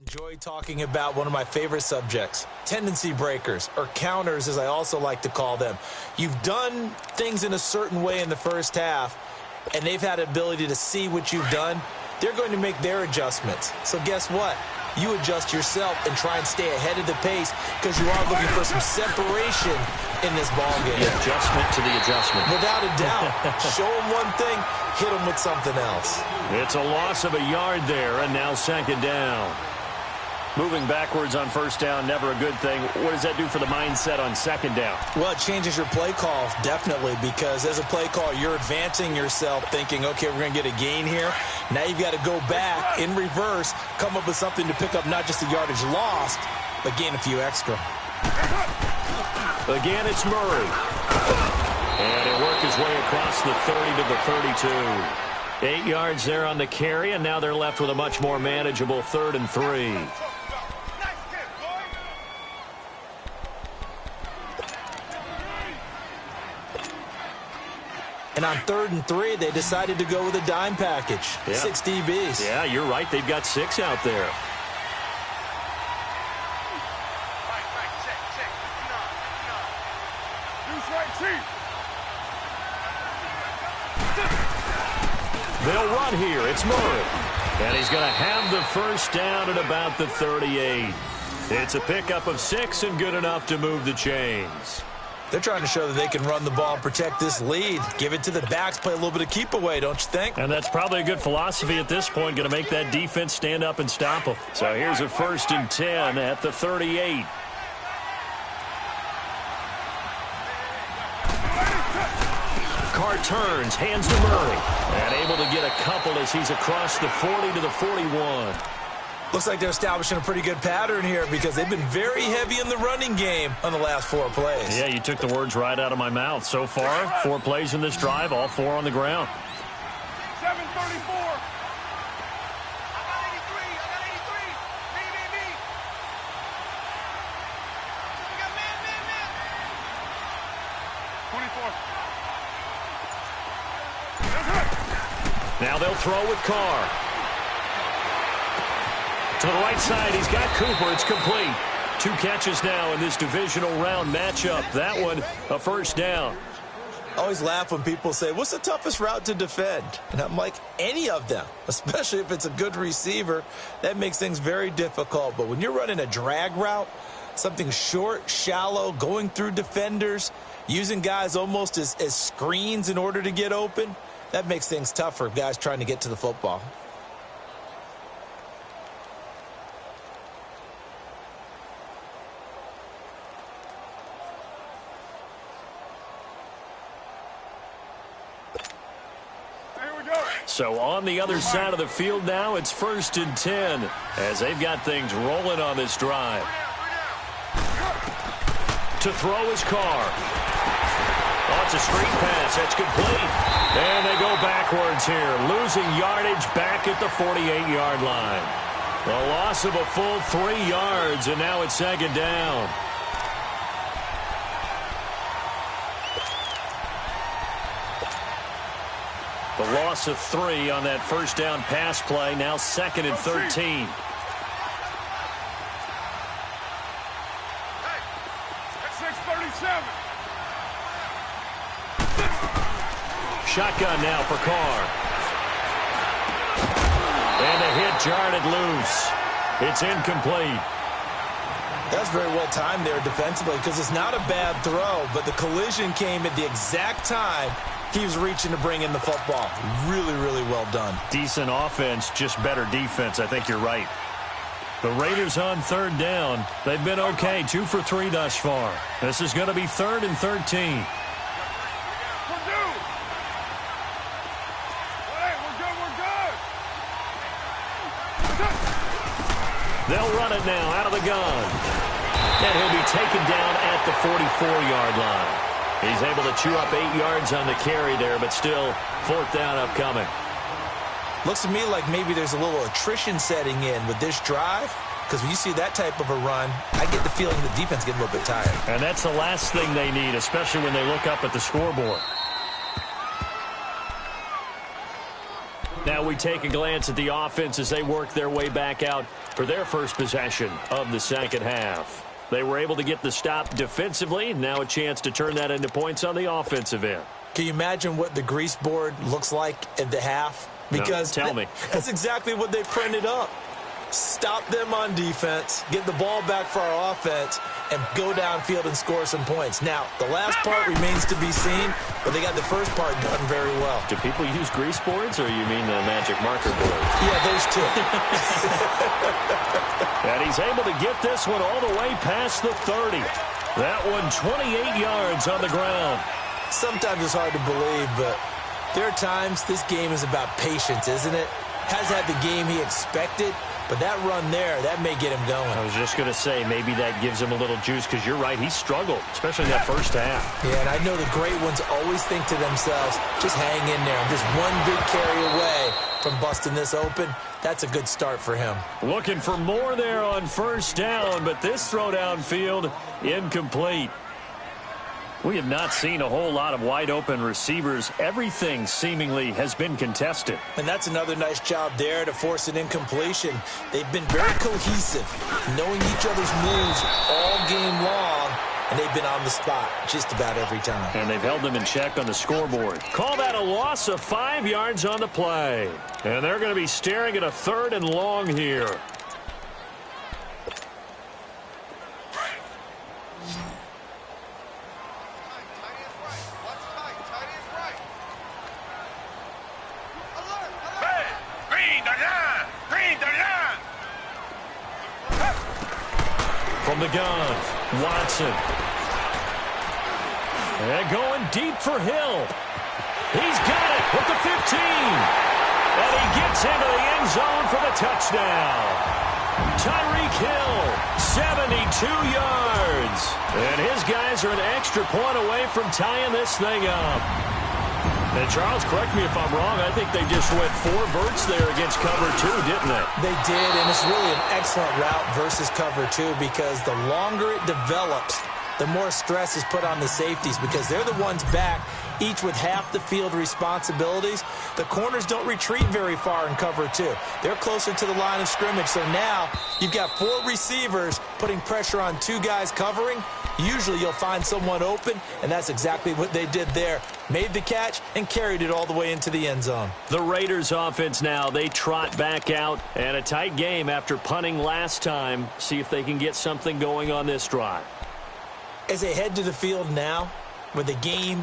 Enjoy talking about one of my favorite subjects, tendency breakers, or counters as I also like to call them. You've done things in a certain way in the first half, and they've had an ability to see what you've done. They're going to make their adjustments. So guess what? You adjust yourself and try and stay ahead of the pace because you are looking for some separation in this ball game. The adjustment to the adjustment. Without a doubt. Show them one thing, hit them with something else. It's a loss of a yard there, and now second down. Moving backwards on first down, never a good thing. What does that do for the mindset on second down? Well, it changes your play call, definitely, because as a play call, you're advancing yourself thinking, okay, we're going to get a gain here. Now you've got to go back in reverse, come up with something to pick up not just the yardage lost, but gain a few extra. Again, it's Murray. And he'll work his way across the 30 to the 32. 8 yards there on the carry, and now they're left with a much more manageable 3rd and 3. And on 3rd and 3, they decided to go with a dime package. Yeah. 6 DBs. Yeah, you're right. They've got 6 out there. They'll run here. It's Murray. And he's going to have the first down at about the 38. It's a pickup of 6 and good enough to move the chains. They're trying to show that they can run the ball and protect this lead. Give it to the backs, play a little bit of keep away, don't you think? And that's probably a good philosophy at this point, going to make that defense stand up and stop them. So here's a 1st and 10 at the 38. Carr turns, hands to Murray. And able to get a couple as he's across the 40 to the 41. Looks like they're establishing a pretty good pattern here because they've been very heavy in the running game on the last 4 plays. Yeah, you took the words right out of my mouth. So far, 4 plays in this drive, all 4 on the ground. 734. Now they'll throw with Carr. To the right side, he's got Cooper. It's complete. 2 catches now in this divisional round matchup. That one, a first down. I always laugh when people say, what's the toughest route to defend? And I'm like, any of them, especially if it's a good receiver. That makes things very difficult. But when you're running a drag route, something short, shallow, going through defenders, using guys almost as screens in order to get open, that makes things tough for guys trying to get to the football. So on the other side of the field now, it's 1st and 10 as they've got things rolling on this drive. To throw is Carr. Oh, it's a screen pass. That's complete. And they go backwards here, losing yardage back at the 48-yard line. A loss of a full 3 yards, and now it's 2nd down. The loss of 3 on that first down pass play. Now 2nd and 13. That's 637. Shotgun now for Carr. And the hit jarred it loose. It's incomplete. That's very well timed there defensively because it's not a bad throw, but the collision came at the exact time he was reaching to bring in the football. Really, really well done. Decent offense, just better defense. I think you're right. The Raiders on 3rd down. They've been okay, 2 for 3 thus far. This is going to be 3rd and 13. They'll run it now out of the gun. And he'll be taken down at the 44-yard line. He's able to chew up 8 yards on the carry there, but still 4th down upcoming. Looks to me like maybe there's a little attrition setting in with this drive because when you see that type of a run, I get the feeling the defense getting a little bit tired. And that's the last thing they need, especially when they look up at the scoreboard. Now Now we take a glance at the offense as they work their way back out for their first possession of the second half. They were able to get the stop defensively. Now a chance to turn that into points on the offensive end. Can you imagine what the grease board looks like at the half? Because no, tell me. That's exactly what they printed up. Stop them on defense, get the ball back for our offense, and go downfield and score some points. Now, the last part remains to be seen, but they got the first part done very well. Do people use grease boards, or you mean the magic marker boards? Yeah, those two. And he's able to get this one all the way past the 30. That one 28 yards on the ground. Sometimes it's hard to believe, but there are times this game is about patience, isn't it? Has had the game he expected, but that run there, that may get him going. I was just going to say, maybe that gives him a little juice, because you're right, he struggled, especially in that first half. Yeah, and I know the great ones always think to themselves, just hang in there. I'm just one big carry away from busting this open. That's a good start for him. Looking for more there on first down, but this throw downfield, incomplete. We have not seen a whole lot of wide-open receivers. Everything seemingly has been contested. And that's another nice job there to force an incompletion. They've been very cohesive, knowing each other's moves all game long, and they've been on the spot just about every time. And they've held them in check on the scoreboard. Call that a loss of 5 yards on the play. And they're going to be staring at a 3rd and long here. From the gun, Watson. And going deep for Hill. He's got it with the 15. And he gets into the end zone for the touchdown. Tyreek Hill, 72 yards. And his guys are an extra point away from tying this thing up. And Charles, correct me if I'm wrong, I think they just went 4 verts there against cover 2, didn't they? They did, and it's really an excellent route versus cover 2, because the longer it develops, the more stress is put on the safeties, because they're the ones back, each with half the field responsibilities. The corners don't retreat very far in cover 2. They're closer to the line of scrimmage, so now you've got 4 receivers putting pressure on 2 guys covering. Usually you'll find someone open, and that's exactly what they did there. Made the catch and carried it all the way into the end zone. The Raiders offense now, they trot back out, and a tight game after punting last time. See if they can get something going on this drive. As they head to the field now, with the game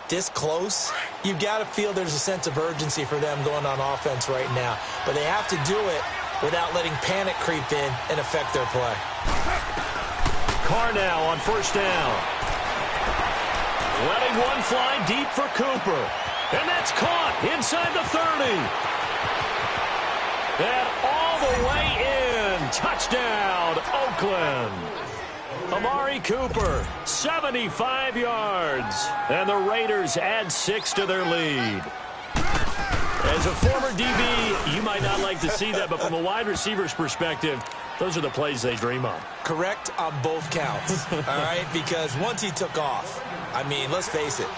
this close, you've got to feel there's a sense of urgency for them going on offense right now. But they have to do it without letting panic creep in and affect their play. Carr now on first down. Letting one fly deep for Cooper. And that's caught inside the 30. And all the way in. Touchdown, Oakland. Amari Cooper, 75 yards. And the Raiders add 6 to their lead. As a former DB, you might not like to see that, but from a wide receiver's perspective, those are the plays they dream of. Correct on both counts, all right? Because once he took off, I mean, let's face it,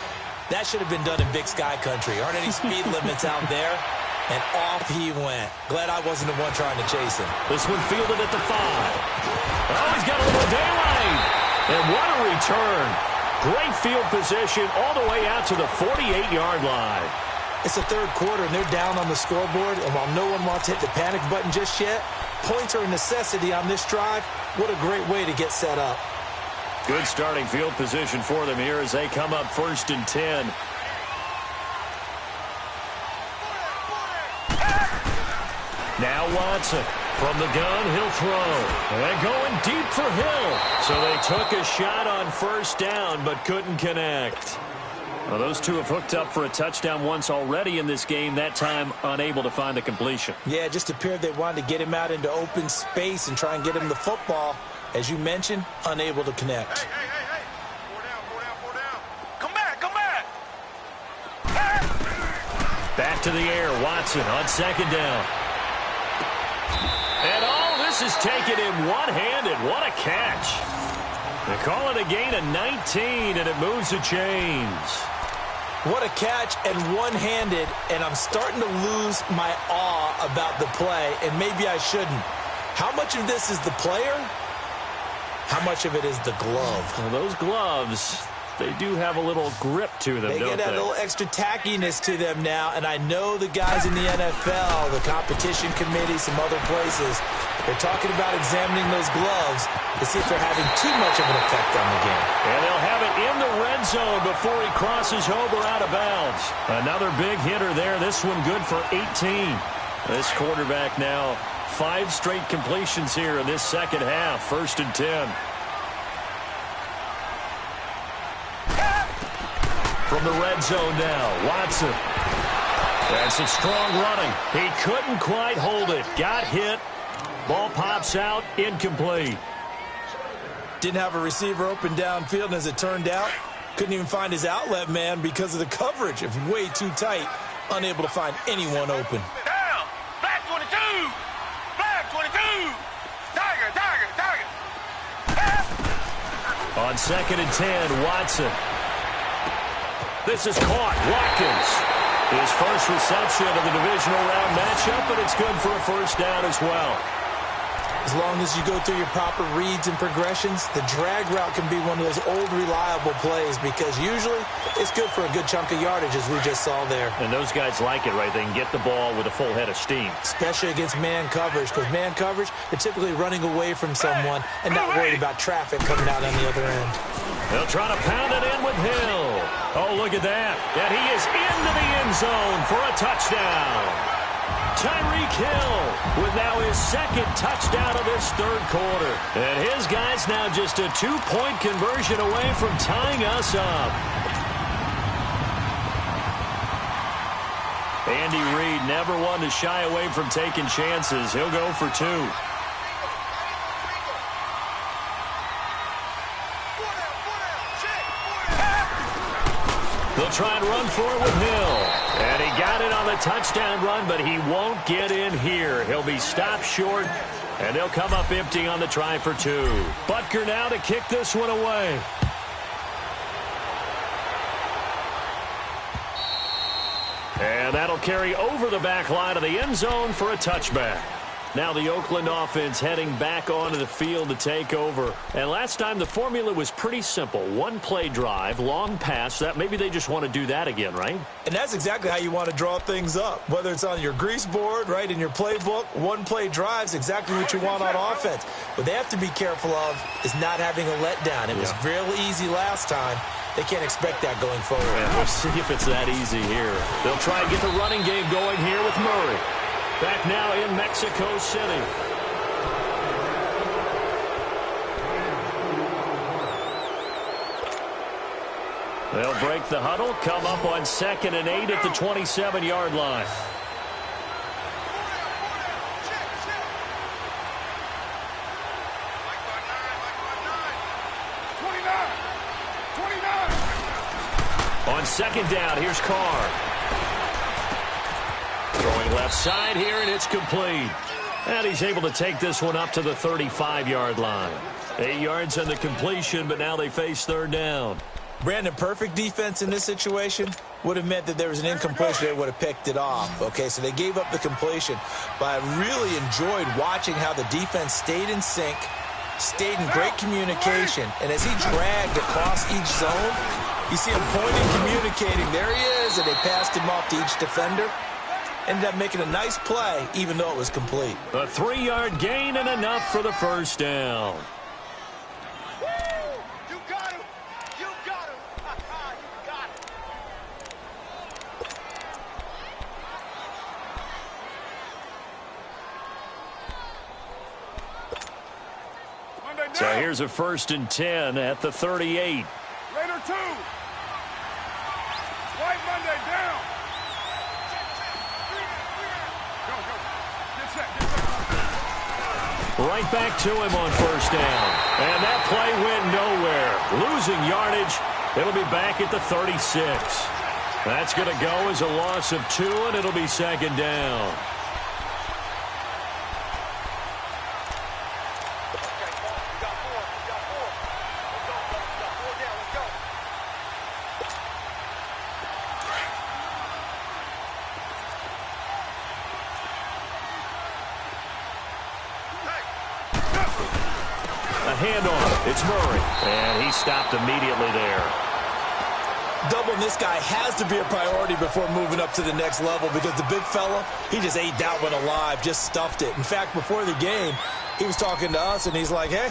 that should have been done in Big Sky Country. Aren't any speed limits out there? And off he went. Glad I wasn't the one trying to chase him. This one fielded at the 5. Oh, he's got a little daylight. And what a return. Great field position all the way out to the 48-yard line. It's the 3rd quarter, and they're down on the scoreboard. And while no one wants to hit the panic button just yet, points are a necessity on this drive. What a great way to get set up. Good starting field position for them here as they come up 1st and 10. Now Watson from the gun, he'll throw. And going deep for Hill. So they took a shot on first down but couldn't connect. Well, those two have hooked up for a touchdown once already in this game, that time unable to find the completion. Yeah, it just appeared they wanted to get him out into open space and try and get him the football. As you mentioned, unable to connect. Hey. 4 down. Come back. Back to the air, Watson on 2nd down. And all this is taken in one-handed. What a catch. They call it a gain of 19, and it moves the chains. What a catch, and one-handed, and I'm starting to lose my awe about the play, and maybe I shouldn't. How much of this is the player? How much of it is the glove? Well, those gloves, they do have a little grip to them, don't they? They get a little extra tackiness to them now, and I know the guys in the NFL, the competition committee, some other places, they're talking about examining those gloves to see if they're having too much of an effect on the game. And they'll have it in the red zone before he crosses over out of bounds. Another big hitter there. This one good for 18. This quarterback now 5 straight completions here in this second half. 1st and 10. From the red zone now, Watson. That's some strong running. He couldn't quite hold it. Got hit. Ball pops out, incomplete. Didn't have a receiver open downfield, and as it turned out, couldn't even find his outlet man because of the coverage. It was way too tight, unable to find anyone open. Down! Black 22! Black 22! Tiger, Tiger, Tiger! On 2nd and 10, Watson. This is caught. Watkins. His first reception of the divisional round matchup, but it's good for a first down as well. As long as you go through your proper reads and progressions, the drag route can be one of those old reliable plays because usually it's good for a good chunk of yardage, as we just saw there. And those guys like it, right? They can get the ball with a full head of steam. Especially against man coverage, because man coverage, they're typically running away from someone and not worried about traffic coming out on the other end. They'll try to pound it in with Hill. Oh, look at that. And he is into the end zone for a touchdown. Tyreek Hill with now his 2nd touchdown of this 3rd quarter. And his guys now just a 2-point conversion away from tying us up. Andy Reid never one to shy away from taking chances. He'll go for 2. They'll try and run for it with Hill. And he got it on the touchdown run, but he won't get in here. He'll be stopped short, and they'll come up empty on the try for 2. Butker now to kick this one away. And that'll carry over the back line of the end zone for a touchback. Now the Oakland offense heading back onto the field to take over. And last time the formula was pretty simple. 1-play drive, long pass. That maybe they just want to do that again, right? And that's exactly how you want to draw things up. Whether it's on your grease board, right, in your playbook, 1-play drive's exactly what you want on offense. What they have to be careful of is not having a letdown. It was real easy last time. They can't expect that going forward. And we'll see if it's that easy here. They'll try and get the running game going here with Murray. Back now in Mexico City. They'll break the huddle, come up on 2nd and 8 at the 27-yard line. On 2nd down, here's Carr. Throwing left side here, and it's complete. And he's able to take this one up to the 35-yard line. 8 yards on the completion, but now they face 3rd down. Brandon, perfect defense in this situation would have meant that there was an incompletion. They would have picked it off. Okay, so they gave up the completion. But I really enjoyed watching how the defense stayed in sync, stayed in great communication. And as he dragged across each zone, you see him pointing, communicating. There he is, and they passed him off to each defender. Ended up making a nice play, even though it was complete. A 3-yard gain and enough for the first down. You got him! You got him! You got him! So here's a 1st and 10 at the 38. Raider 2! White Monday down! Go, go. Get set, get set. Right back to him on 1st down. And that play went nowhere. Losing yardage. It'll be back at the 36. That's going to go as a loss of 2, and it'll be 2nd down. A handoff. It's Murray. And he stopped immediately there. Doubling this guy has to be a priority before moving up to the next level because the big fella, he just ate that one alive, just stuffed it. In fact, before the game, he was talking to us, and he's like, hey,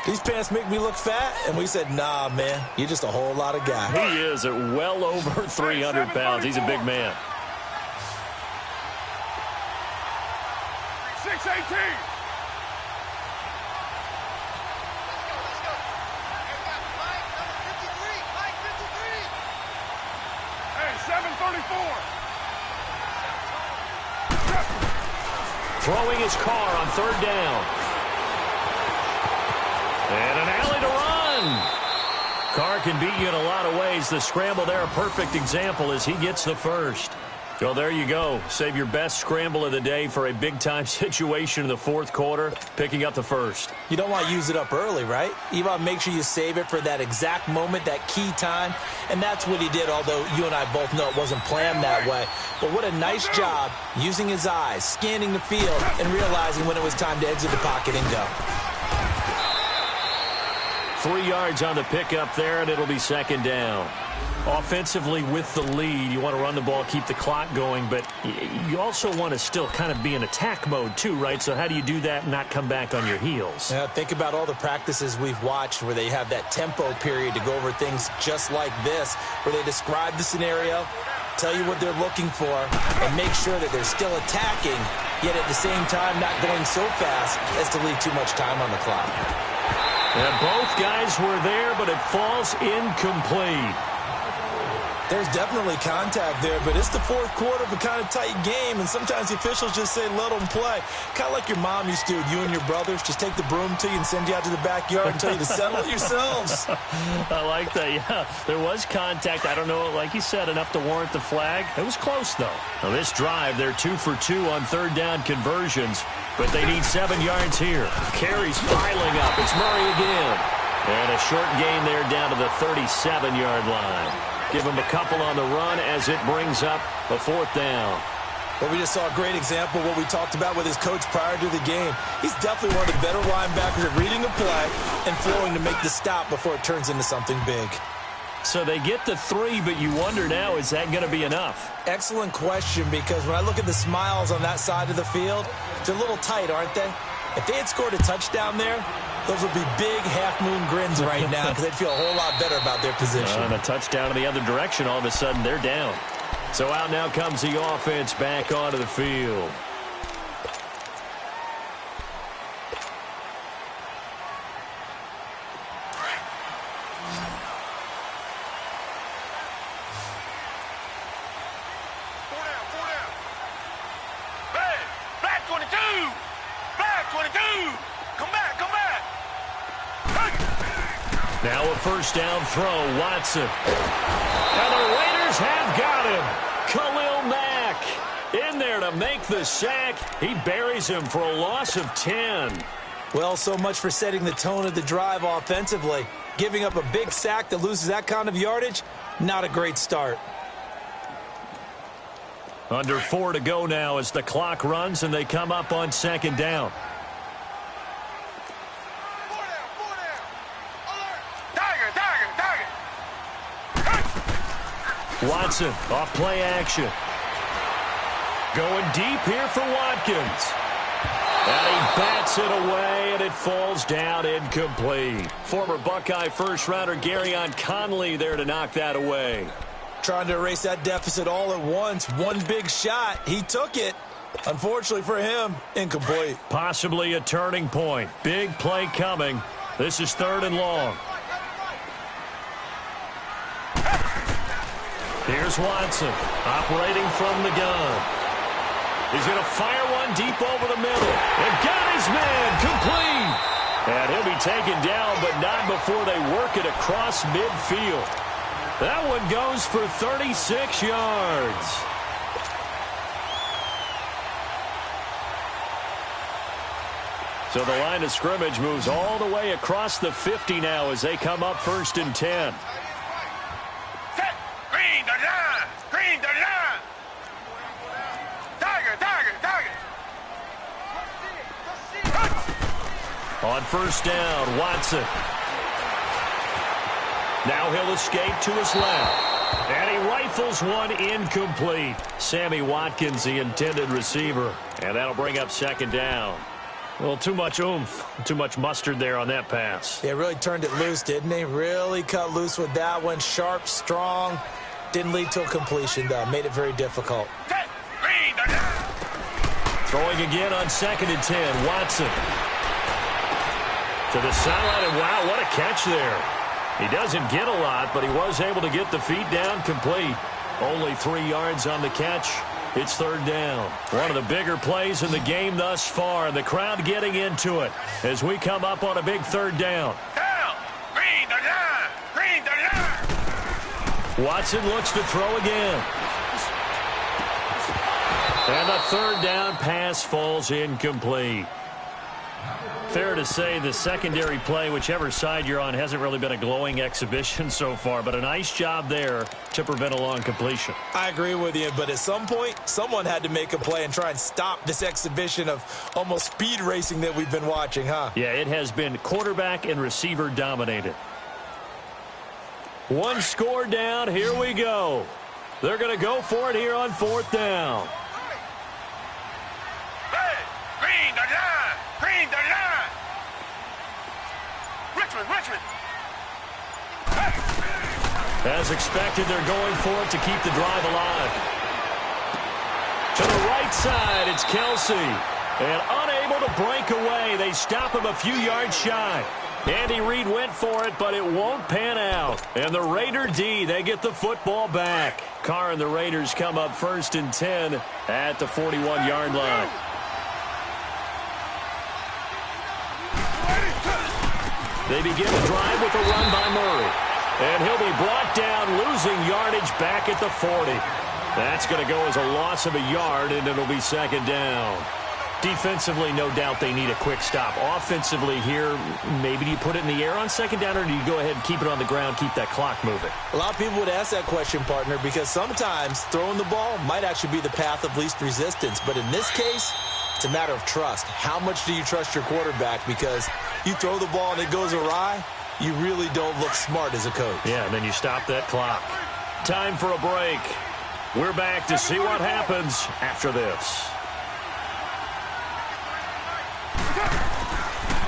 these pants make me look fat. And we said, nah, man, you're just a whole lot of guy. He is at well over 300 pounds. He's a big man. 618. Hey, 734. Throwing his car on third down. And an alley to run. Carr can beat you in a lot of ways. The scramble there, a perfect example as he gets the first. Well, there you go. Save your best scramble of the day for a big-time situation in the fourth quarter, picking up the first. You don't want to use it up early, right? You want to make sure you save it for that exact moment, that key time. And that's what he did, although you and I both know it wasn't planned that way. But what a nice job using his eyes, scanning the field, and realizing when it was time to exit the pocket and go. 3 yards on the pickup there, and it'll be second down. Offensively with the lead, you want to run the ball, keep the clock going, but you also want to still kind of be in attack mode too, right? So how do you do that and not come back on your heels? Yeah, think about all the practices we've watched where they have that tempo period to go over things just like this, where they describe the scenario, tell you what they're looking for, and make sure that they're still attacking, yet at the same time not going so fast as to leave too much time on the clock. And both guys were there, but it falls incomplete. There's definitely contact there, but it's the fourth quarter of a kind of tight game, and sometimes the officials just say, let them play. Kind of like your mom used to, you and your brothers, just take the broom to you and send you out to the backyard and tell you to settle it yourselves. I like that, yeah. There was contact. I don't know, like you said, enough to warrant the flag. It was close, though. Now, this drive, they're 2 for 2 on third down conversions, but they need 7 yards here. Carries piling up. It's Murray again. And a short gain there down to the 37-yard line. Give him a couple on the run as it brings up a fourth down. Well, we just saw a great example of what we talked about with his coach prior to the game. He's definitely one of the better linebackers at reading the play and flowing to make the stop before it turns into something big. So they get the 3, but you wonder now, is that going to be enough? Excellent question, because when I look at the smiles on that side of the field, they're a little tight, aren't they? If they had scored a touchdown there, those would be big half-moon grins right now because they'd feel a whole lot better about their position. And a touchdown in the other direction, all of a sudden they're down. So out now comes the offense back onto the field. Black 22! Black 22! Come back, come back! Now a first down throw, Watson. And the Raiders have got him. Khalil Mack in there to make the sack. He buries him for a loss of 10. Well, so much for setting the tone of the drive offensively. Giving up a big sack that loses that kind of yardage, not a great start. Under 4 to go now as the clock runs and they come up on second down. Watson off play action. Going deep here for Watkins. And he bats it away, and it falls down incomplete. Former Buckeye first-rounder Garyon Conley there to knock that away. Trying to erase that deficit all at once. One big shot. He took it. Unfortunately for him, incomplete. Possibly a turning point. Big play coming. This is third and long. Here's Watson, operating from the gun. He's going to fire one deep over the middle. And got his man, complete. And he'll be taken down, but not before they work it across midfield. That one goes for 36 yards. So the line of scrimmage moves all the way across the 50 now as they come up first and 10. Green 39! Green 39! Tiger, Tiger, Tiger! On first down, Watson. Now he'll escape to his left. And he rifles one incomplete. Sammy Watkins, the intended receiver. And that'll bring up second down. Well, too much oomph, too much mustard there on that pass. They really turned it loose, didn't they? Really cut loose with that one. Sharp, strong. Didn't lead to a completion, though. Made it very difficult. Throwing again on 2nd and 10. Watson. To the sideline, and wow, what a catch there. He doesn't get a lot, but he was able to get the feet down complete. Only 3 yards on the catch. It's third down. One of the bigger plays in the game thus far. The crowd getting into it as we come up on a big third down. Down. Green the line. Green the line. Watson looks to throw again. And the third down pass falls incomplete. Fair to say the secondary play, whichever side you're on, hasn't really been a glowing exhibition so far, but a nice job there to prevent a long completion. I agree with you, but at some point, someone had to make a play and try and stop this exhibition of almost speed racing that we've been watching, huh? Yeah, it has been quarterback and receiver dominated. One score down, here we go. They're going to go for it here on fourth down. Hey, green the line. Green the line. Richmond. As expected, they're going for it to keep the drive alive. To the right side, it's Kelsey. And unable to break away. They stop him a few yards shy. Andy Reid went for it, but it won't pan out. And the Raider D, they get the football back. Carr and the Raiders come up 1st and 10 at the 41-yard line. They begin the drive with a run by Murray. And he'll be brought down, losing yardage back at the 40. That's going to go as a loss of a yard, and it'll be second down. Defensively, no doubt they need a quick stop. Offensively here, maybe do you put it in the air on second down, or do you go ahead and keep it on the ground, keep that clock moving? A lot of people would ask that question, partner, because sometimes throwing the ball might actually be the path of least resistance. But in this case, it's a matter of trust. How much do you trust your quarterback? Because you throw the ball and it goes awry, you really don't look smart as a coach. Yeah, and then you stop that clock. Time for a break. We're back to see what happens after this.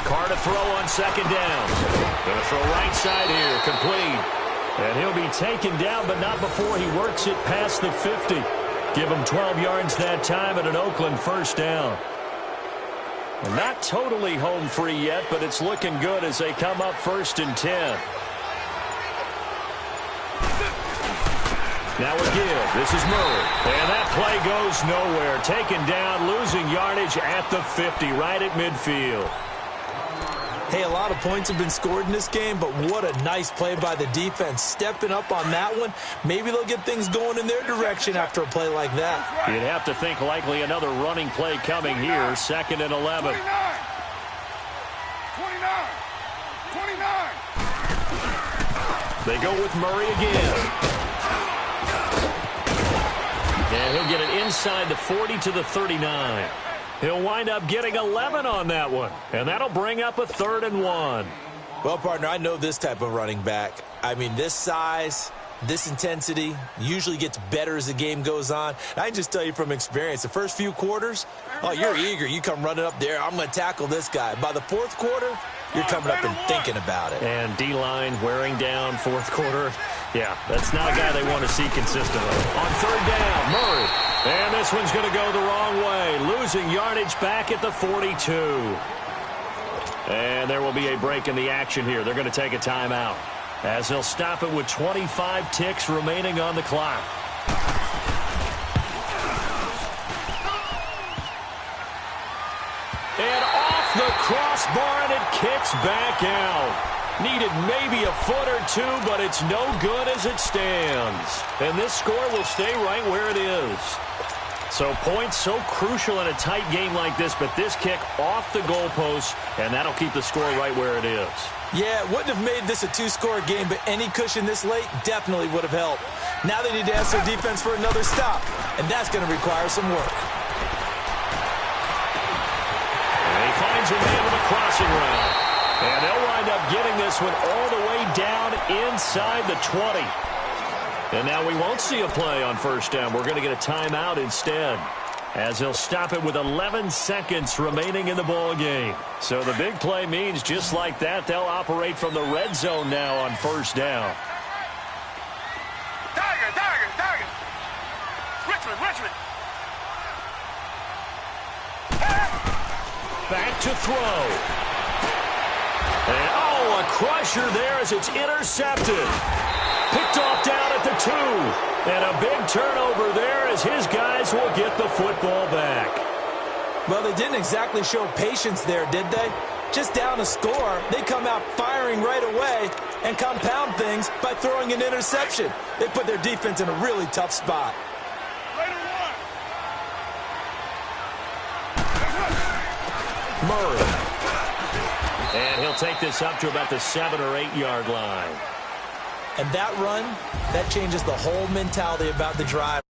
Carr to throw on second down. Going to throw right side here, complete. And he'll be taken down, but not before he works it past the 50. Give him 12 yards that time at an Oakland first down. And not totally home free yet, but it's looking good as they come up 1st and 10. Now again, this is Murray. And that play goes nowhere. Taken down, losing yardage at the 50, right at midfield. Hey, a lot of points have been scored in this game, but what a nice play by the defense. Stepping up on that one, maybe they'll get things going in their direction after a play like that. You'd have to think likely another running play coming here, 2nd and 11. 29. They go with Murray again. And he'll get it inside the 40 to the 39. He'll wind up getting 11 on that one. And that'll bring up a 3rd and 1. Well, partner, I know this type of running back. I mean, this size, this intensity usually gets better as the game goes on. And I can just tell you from experience, the first few quarters, oh, you're eager. You come running up there, I'm going to tackle this guy. By the 4th quarter, you're coming up and thinking about it. And D-line wearing down 4th quarter. Yeah, that's not a guy they want to see consistently. On 3rd down, Murray. And this one's going to go the wrong way. Losing yardage back at the 42. And there will be a break in the action here. They're going to take a timeout as they'll stop it with 25 ticks remaining on the clock. And off the crossbar, and it kicks back out. Needed maybe a foot or two, but it's no good as it stands. And this score will stay right where it is. So points so crucial in a tight game like this, but this kick off the goalpost, and that'll keep the score right where it is. Yeah, it wouldn't have made this a 2-score game, but any cushion this late definitely would have helped. Now they need to ask their defense for another stop, and that's going to require some work. And he finds yards remain with a crossing route. And they'll wind up getting this one all the way down inside the 20. And now we won't see a play on first down. We're going to get a timeout instead, as they'll stop it with 11 seconds remaining in the ball game. So the big play means just like that, they'll operate from the red zone now on first down. Tiger, Tiger, Tiger. Richmond, Richmond. Back to throw. And, oh, a crusher there as it's intercepted. Picked off down at the 2. And a big turnover there as his guys will get the football back. Well, they didn't exactly show patience there, did they? Just down a score, they come out firing right away and compound things by throwing an interception. They put their defense in a really tough spot. Murray. And he'll take this up to about the 7 or 8 yard line. And that run, that changes the whole mentality about the drive.